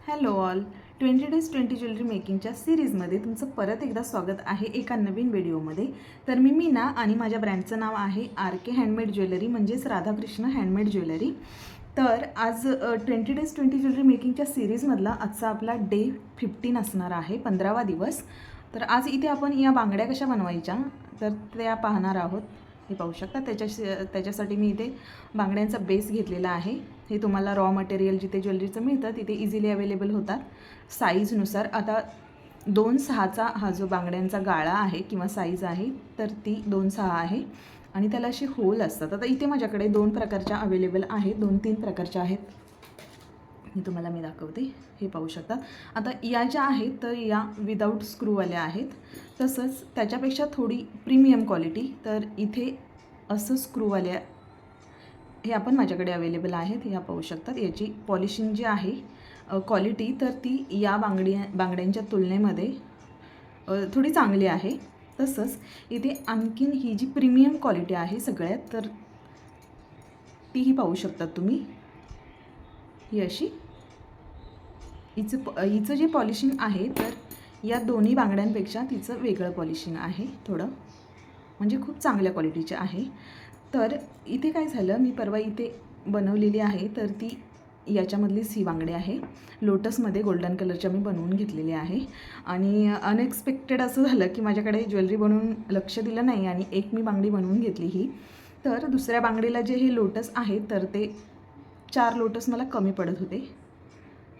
Hello all. 20 days 20 jewellery मेकिंगच्या सिरीजमध्ये तुमचं परत एकदा स्वागत आहे एका नवीन व्हिडिओमध्ये. तर मी मीना आणि माझ्या ब्रँडचं नाव आहे RK हँडमेड ज्वेलरी, म्हणजेच राधाकृष्ण हँडमेड ज्वेलरी. तर आज 20 डेज 20 ज्वेलरी मेकिंगच्या सिरीजमधला आजचा आपला डे 15 असणार आहे, 15वा दिवस. तर आज इथे आपण या बांगड्या कशा बनवायच्या तर त्या पाहणार आहोत. हे पाहू शकता. त्याच्यासाठी मी इथे बांगड्यांचा बेस घेतलेला आहे. हे तुम्हाला रॉ मटेरियल जिथे ज्वेलरीचं मिळतं तिथे इझिली अवेलेबल होतात साईजनुसार. आता 2.6चा हा जो बांगड्यांचा गाळा आहे किंवा साईज आहे तर ती 2.6 आहे आणि त्याला असे होल असतात. आता इथे माझ्याकडे 2 प्रकारच्या अवेलेबल आहेत, 2-3 प्रकारच्या आहेत. हे तुम्हाला मी दाखवते. हे पाहू शकता. आता या ज्या आहेत तर या विदाऊट स्क्रूवाल्या आहेत. तसंच त्याच्यापेक्षा थोडी प्रीमियम क्वालिटी तर इथे असं स्क्रूवाल्या हे आपण माझ्याकडे अवेलेबल आहेत. या पाहू शकतात. याची पॉलिशिंग जी आहे क्वालिटी तर ती या बांगड्यांच्या तुलनेमध्ये थोडी चांगली आहे. तसंच इथे आणखीन ही जी प्रीमियम क्वालिटी आहे सगळ्यात तर तीही पाहू शकतात तुम्ही. ही अशी हिचं जे पॉलिशिंग आहे तर या दोन्ही बांगड्यांपेक्षा तिचं वेगळं पॉलिशिंग आहे थोडं, म्हणजे खूप चांगल्या क्वालिटीचे आहे. तर इथे काय झालं, मी परवा इथे बनवलेली आहे तर ती याच्यामधलीच ही बांगडी आहे. लोटसमध्ये गोल्डन कलरच्या मी बनवून घेतलेली आहे आणि अनएक्सपेक्टेड असं झालं की माझ्याकडे ज्वेलरी बनवून लक्ष दिलं नाही आणि एक मी बांगडी बनवून घेतली ही. तर दुसऱ्या बांगडीला जे हे लोटस आहे तर ते 4 लोटस मला कमी पडत होते.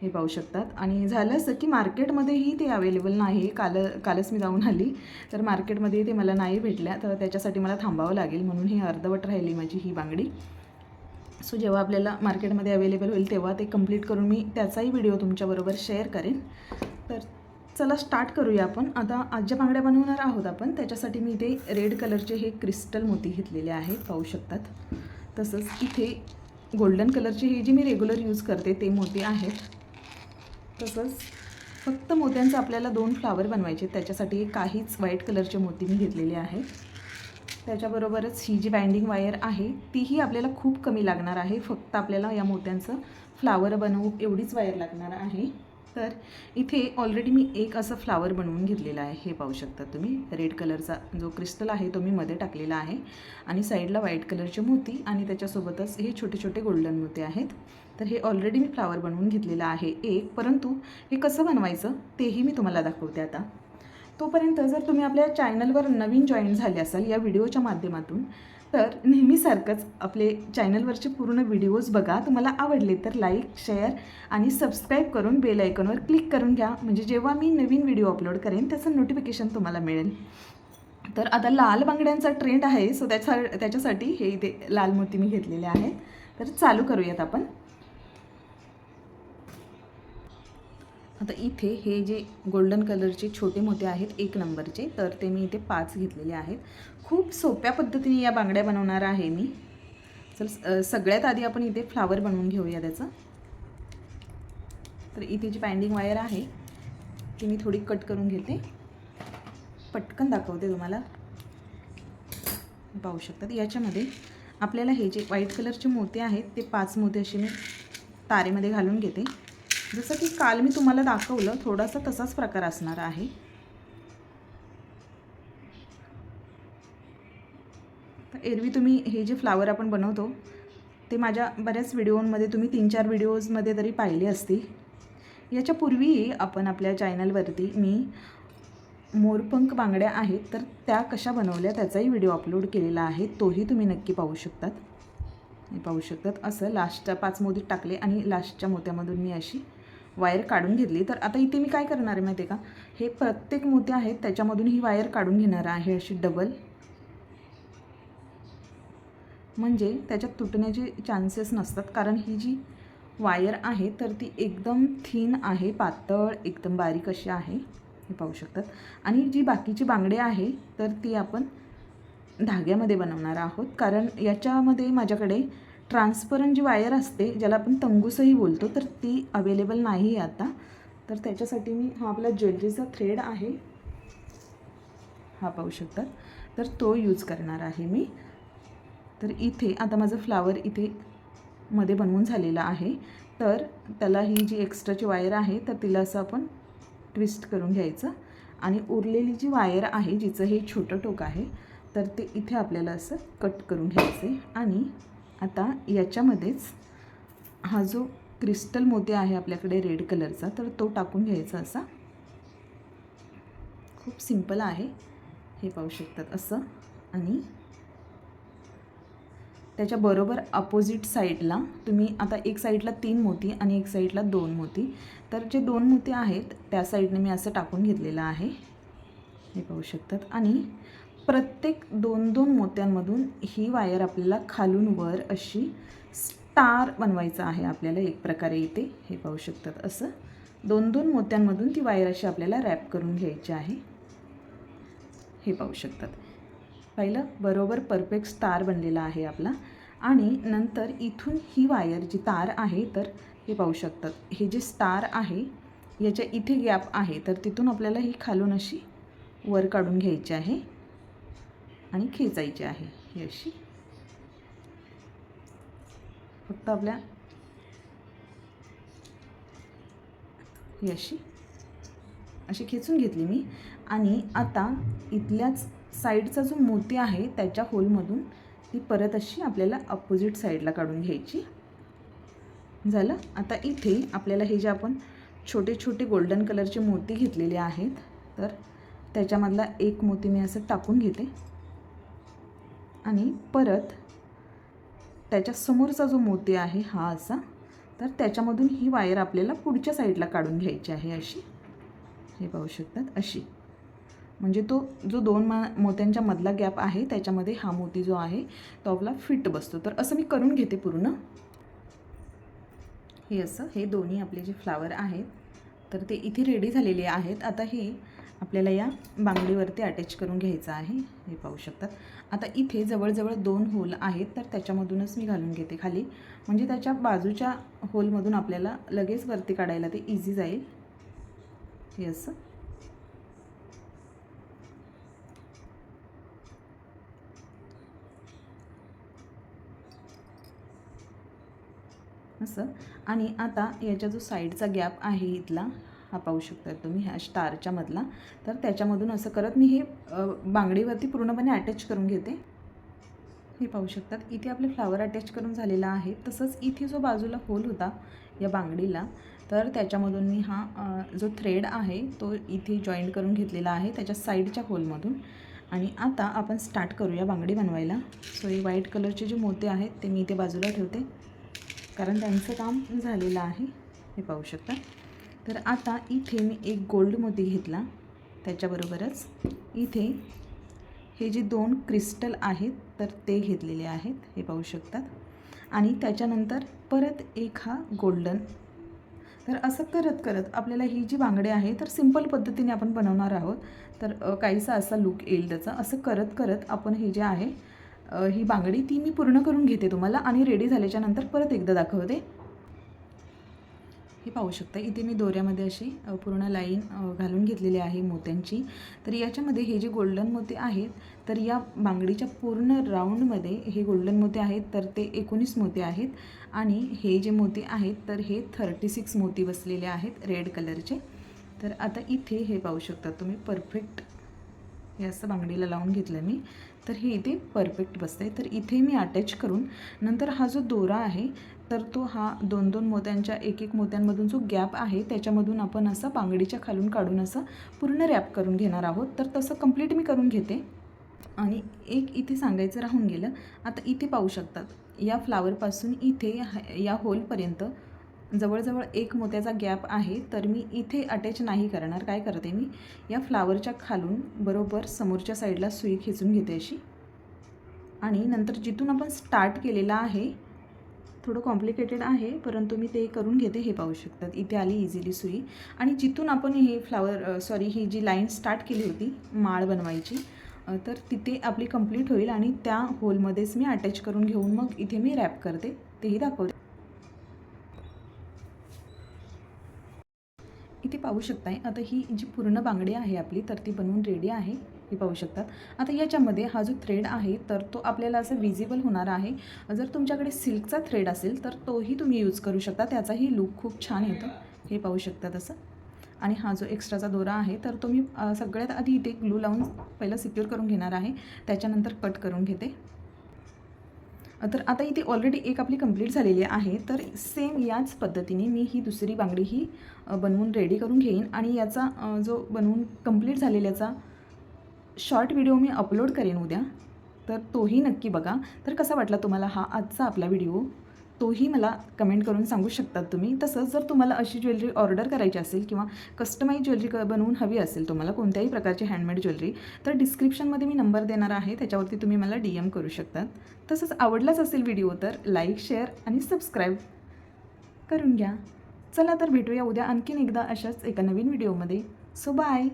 हे पाहू शकतात. आणि झालं असं की मार्केटमध्येही ते अवेलेबल नाही. कालच मी जाऊन आली तर मार्केटमध्ये ते मला नाही भेटल्या, तर त्याच्यासाठी मला थांबावं लागेल, म्हणून ही अर्धवट राहिली माझी ही बांगडी. सो जेव्हा आपल्याला मार्केटमध्ये अवेलेबल होईल तेव्हा ते कंप्लीट करून मी त्याचाही व्हिडिओ तुमच्याबरोबर शेअर करेन. तर चला स्टार्ट करूया आपण. आता आज ज्या बांगड्या बनवणार आहोत आपण त्याच्यासाठी मी इथे रेड कलरचे हे क्रिस्टल मोती घेतलेले आहेत, पाहू शकतात. तसंच इथे गोल्डन कलरचे हे जे मी रेग्युलर यूज करते ते मोती आहेत. तसंच फक्त मोत्यांचं आपल्याला 2 फ्लावर बनवायचे, त्याच्यासाठी काहीच व्हाईट कलरचे मोती मी घेतलेले आहेत. त्याच्याबरोबरच ही जी बाइंडिंग वायर आहे तीही आपल्याला खूप कमी लागणार आहे. फक्त आपल्याला या मोत्यांचं फ्लावर बनवू एवढीच वायर लागणार आहे. तर इथे ऑलरेडी मी एक असं फ्लावर बनवून घेतलेला आहे. हे पाहू शकता तुम्ही. रेड कलरचा जो क्रिस्टल आहे तो मी मध्ये टाकलेला आहे आणि साईडला व्हाईट कलरचे मोती आणि त्याच्यासोबतच हे छोटे छोटे गोल्डन मोती आहेत. तर हे ऑलरेडी मी फ्लावर बनवून घेतलेलं आहे एक, परंतु हे कसं बनवायचं तेही मी तुम्हाला दाखवते आता. तोपर्यंत जर तुम्ही आपल्या चॅनलवर नवीन जॉईन झाले असाल या व्हिडिओच्या माध्यमातून तर नेहमीसारखंच आपले चॅनलवरचे पूर्ण व्हिडिओज बघा. तुम्हाला आवडले तर लाईक, शेअर आणि सबस्क्राईब करून बेल आयकॉनवर क्लिक करून घ्या, म्हणजे जेव्हा मी नवीन व्हिडिओ अपलोड करेन त्याचं नोटिफिकेशन तुम्हाला मिळेल. तर आता लाल बांगड्यांचा ट्रेंड आहे, सो त्याच्यासाठी हे इथे लाल मोती मी घेतलेले आहेत. तर चालू करूयात आपण. आता इथे हे जे गोल्डन कलरचे छोटे मोठे आहेत 1 नंबरचे तर ते मी इथे 5 घेतलेले आहेत. खूप सोप्या पद्धतीने या बांगड्या बनवणार आहे मी. चल सगळ्यात आधी आपण इथे फ्लावर बनवून घेऊया त्याचं. तर इथे जी बाइंडिंग वायर आहे ती मी थोडी कट करून घेते, पटकन दाखवते तुम्हाला. पाहू शकतात. याच्यामध्ये आपल्याला हे जे व्हाईट कलरचे मोती आहेत ते 5 मोती असे मी तारेमध्ये घालून घेते. जसं की काल मी तुम्हाला दाखवलं थोडासा तसाच प्रकार असणार आहे. तर एरवी तुम्ही हे जे फ्लावर आपण बनवतो ते माझ्या बऱ्याच व्हिडिओमध्ये तुम्ही 3-4 व्हिडिओजमध्ये तरी पाहिले असतील. याच्यापूर्वी आपण आपल्या चॅनलवरती मी मोरपंख बांगड्या आहेत तर त्या कशा बनवल्या त्याचाही व्हिडिओ अपलोड केलेला आहे, तोही तुम्ही नक्की पाहू शकतात. हे पाहू शकतात. असं लास्टच्या 5 मोती टाकले आणि लास्टच्या मोत्यामधून मी अशी वायर काढून घेतली. तर आता इथे मी काय करणार आहे माहिती आहे का, हे प्रत्येक मोती आहेत त्याच्यामधून ही वायर काढून घेणार आहे अशी डबल, म्हणजे त्याच्यात तुटण्याचे चान्सेस नसतात. कारण ही जी वायर आहे तर ती एकदम थिन आहे, पातळ एकदम बारीक अशी आहे. हे पाहू शकतात. आणि जी बाकीची बांगडी आहे तर ती आपण धाग्यामध्ये बनवणार आहोत, कारण याच्यामध्ये माझ्याकडे ट्रान्सपरंट जी वायर असते ज्याला आपण तंगूसही बोलतो तर ती अवेलेबल नाही आहे आता. तर त्याच्यासाठी मी हा आपला ज्वेलरीचा थ्रेड आहे, हा पाहू शकतात, तर तो यूज करणार आहे मी. तर इथे आता माझं फ्लावर इथे मध्ये बनवून झालेलं आहे. तर त्याला ही जी एक्स्ट्राची वायर आहे तर तिला असं आपण ट्विस्ट करून घ्यायचं आणि उरलेली जी वायर आहे जिचं हे छोटं टोक आहे तर ते इथे आपल्याला असं कट करून घ्यायचे. आणि आता याच्यामध्येच हा जो क्रिस्टल मोती आहे आपल्याकडे रेड कलरचा तर तो टाकून घ्यायचा असा. खूप सिंपल आहे, हे पाहू शकतात असं. आणि त्याच्या बरोबर अपोजिट साईडला तुम्ही आता एक साईडला 3 मोती आणि एक साईडला 2 मोती, तर जे 2 मोती आहेत त्या साईडने मी असं टाकून घेतलेलं आहे, हे पाहू शकतात. आणि प्रत्येक 2-2 मोत्यांमधून ही वायर आपल्याला खालून वर अशी स्टार बनवायचा आहे आपल्याला एक प्रकारे इथे, हे पाहू शकतात असं. 2-2 मोत्यांमधून ती वायर अशी आपल्याला रॅप करून घ्यायची आहे, हे पाहू शकतात. पहिलं बरोबर परफेक्ट स्टार बनलेला आहे आपला. आणि नंतर इथून ही वायर जी तार आहे तर हे पाहू शकतात, हे जे स्टार आहे याच्या इथे गॅप आहे तर तिथून आपल्याला ही खालून अशी वर काढून घ्यायची आहे आणि खेचायची आहे ही अशी. फक्त आपल्या ही अशी खेचून घेतली मी. आणि आता इथल्याच साईडचा जो मोती आहे त्याच्या होलमधून ती परत अशी आपल्याला अपोजिट साईडला काढून घ्यायची. झालं. आता इथे आपल्याला हे जे आपण छोटे छोटे गोल्डन कलरचे मोती घेतलेले आहेत तर त्याच्यामधला एक मोती मी असं टाकून घेते आणि परत त्याच्या समोरचा जो मोती आहे हा असा, तर त्याच्यामधून ही वायर आपल्याला पुढच्या साईडला काढून घ्यायची आहे अशी, हे पाहू शकतात अशी. म्हणजे तो जो 2 मोत्यांच्या मधला गॅप आहे त्याच्यामध्ये हा मोती जो आहे तो आपला फिट बसतो. तर असं मी करून घेते पूर्ण. हे असं हे दोन्ही आपले जे फ्लावर आहेत तर ते इथे रेडी झालेले आहेत. आता हे आपल्याला या बांगडीवरती अटॅच करून घ्यायचं आहे, हे पाहू शकतात. आता इथे जवळजवळ 2 होल आहेत तर त्याच्यामधूनच मी घालून घेते खाली, म्हणजे त्याच्या बाजूच्या होलमधून आपल्याला लगेच वरती काढायला ते इझी जाईल. हे असं असं. आणि आता याचा जो साईडचा गॅप आहे इथला हा पाहू शकता तुम्ही ह्या स्टारच्या मधला, तर त्याच्यामधून असं करत मी हे बांगडीवरती पूर्णपणे अटॅच करून घेते, हे पाहू शकतात. इथे आपले फ्लावर अटॅच करून झालेला आहे. तसंच इथे जो बाजूला होल होता या बांगडीला तर त्याच्यामधून मी हा जो थ्रेड आहे तो इथे जॉईंट करून घेतलेला आहे त्याच्या साईडच्या होलमधून. आणि आता आपण स्टार्ट करूया बांगडी बनवायला. सो हे व्हाईट कलरचे जे मोती आहेत ते मी इथे बाजूला ठेवते कारण त्यांचं काम झालेलं आहे, हे पाहू शकता. तर आता इथे मी एक गोल्ड मोती घेतला, त्याच्याबरोबरच इथे हे जे 2 क्रिस्टल आहेत तर ते घेतलेले आहेत, हे पाहू शकतात. आणि त्याच्यानंतर परत एक हा गोल्डन. तर असं करत करत आपल्याला ही जी बांगडी आहे तर सिंपल पद्धतीने आपण बनवणार आहोत. तर काहीसा असा लुक येईल त्याचा. असं करत करत आपण हे जे आहे ही बांगडी ती मी पूर्ण करून घेते तुम्हाला आणि रेडी झाल्याच्या नंतर परत एकदा दाखवते. हे पाहू शकता इथे मी दोऱ्यामध्ये अशी पूर्ण लाईन घालून घेतलेली आहे मोत्यांची. तर याच्यामध्ये हे जे गोल्डन मोती आहेत तर या बांगडीच्या पूर्ण राऊंडमध्ये हे गोल्डन मोती आहेत तर ते 19 मोती आहेत. आणि हे जे मोती आहेत तर हे 36 मोती बसलेले आहेत रेड कलरचे. तर आता इथे हे पाहू शकता तुम्ही परफेक्ट हे असं बांगडीला लावून घेतलं मी, तर हे इथे परफेक्ट बसते. तर इथे मी अटॅच करून नंतर हा जो दोरा आहे तर तो हा 2-2 मोत्यांच्या एक मोत्यांमधून जो गॅप आहे त्याच्यामधून आपण असं बांगडीच्या खालून काढून असं पूर्ण रॅप करून घेणार आहोत. तर तसं कंप्लीट मी करून घेते. आणि एक इथे सांगायचं राहून गेलं, आता इथे पाहू शकतात या फ्लावरपासून इथे या होलपर्यंत जवळजवळ 1 मोत्याचा गॅप आहे. तर मी इथे अटॅच नाही करणार. काय करते मी या फ्लावरच्या खालून बरोबर समोरच्या साईडला सुई खेचून घेते अशी. आणि नंतर जिथून आपण स्टार्ट केलेला आहे थोडं कॉम्प्लिकेटेड आहे परंतु मी ते करून घेते, हे पाहू शकतात. इथे आली इझिली सुई. आणि जिथून आपण हे ही जी लाईन स्टार्ट केली होती माळ बनवायची तर तिथे आपली कंप्लीट होईल आणि त्या होलमध्येच मी अटॅच करून घेऊन मग इथे मी रॅप करते, तेही दाखवते. इथे पाहू शकताय आता ही जी पूर्ण बांगडी आहे आपली तर ती बनवून रेडी आहे. हे पाहू शकतात. आता याच्यामध्ये हा जो थ्रेड आहे तर तो आपल्याला असं विजिबल होणार आहे. जर तुमच्याकडे सिल्कचा थ्रेड असेल तर तोही तुम्ही यूज करू शकता, त्याचाही लूक खूप छान येतो. हे पाहू शकता तसं. आणि हा जो एक्स्ट्राचा दोरा आहे तर तो मी सगळ्यात आधी इथे ग्लू लावून पहिलं सिक्युअर करून घेणार आहे, त्याच्यानंतर कट करून घेते. तर आता इथे ऑलरेडी एक आपली कंप्लीट झालेली आहे. तर सेम याच पद्धतीने मी ही दुसरी बांगडीही बनवून रेडी करून घेईन आणि याचा जो बनवून कंप्लीट झालेल्याचा शॉर्ट व्हिडिओ मी अपलोड करेन उद्या, तर तोही नक्की बघा. तर कसा वाटला तुम्हाला हा आजचा आपला व्हिडिओ, तोही मला कमेंट करून सांगू शकतात तुम्ही. तसंच जर तुम्हाला अशी ज्वेलरी ऑर्डर करायची असेल किंवा कस्टमाइज ज्वेलरी बनवून हवी असेल तुम्हाला कोणत्याही प्रकारची हँडमेड ज्वेलरी, तर डिस्क्रिप्शनमध्ये मी नंबर देणार आहे, त्याच्यावरती तुम्ही मला DM करू शकतात. तसंच आवडलाच असेल व्हिडिओ तर लाईक, शेअर आणि सबस्क्राईब करून घ्या. चला तर भेटूया उद्या आणखीन एकदा अशाच एका नवीन व्हिडिओमध्ये. So bye.